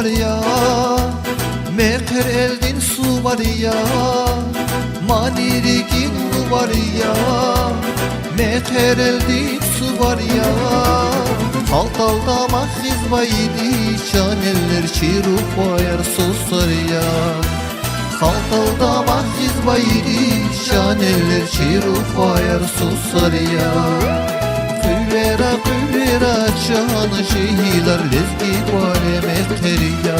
var ya, meker eldin su var ya, manirigin var ya, meker eldin su var ya. Haltalda mahiz bayidi, çaneller çirup bayar susar ya. Haltalda mahiz bayidi, çaneller çirup bayar susar ya. Küllera küllera çan şehirler lezgit vale mehter ya.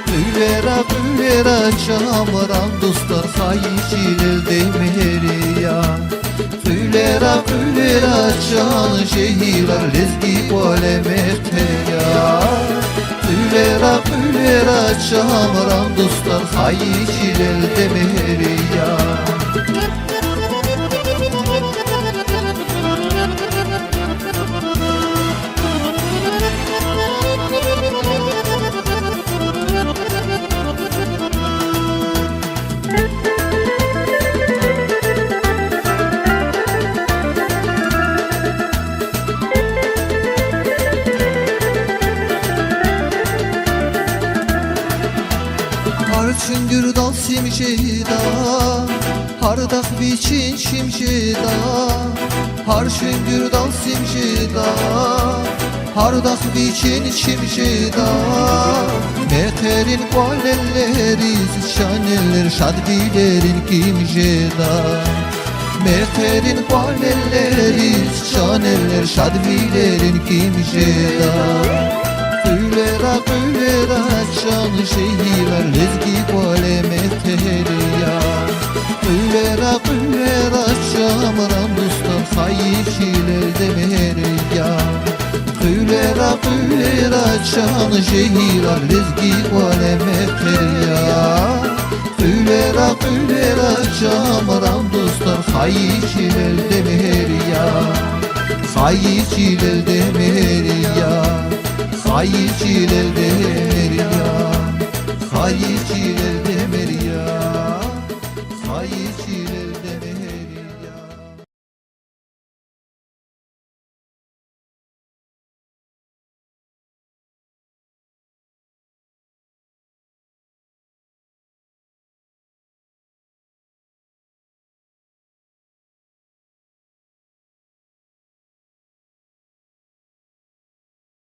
Küllera küllera çamran dostlar hayişiler demeri ya. Küllera küllera çan şehirler lezgit vale mehter ya. Küllera küllera çamran dostlar hayişiler demeri ya. Çüngür dal simşeda, hardak biçin şimşeda. Har çüngür dal simşeda, hardak biçin şimşeda. Meterin kualelleri, şaneller şadbilerin kimşeda. Meterin kualelleri, şaneller şadbilerin kimşeda. Küllera küllera çan şehirler lezgi kuale mehteri ya. Küllera küllera çamran dostlar hayişiler demeri ya. Küllera küllera çan şehirler lezgi kuale mehteri ya. Küllera küllera çamran dostlar hayişiler demeri ya. Hayişiler demeri ya. Hayırcılar der ya, hayırcılar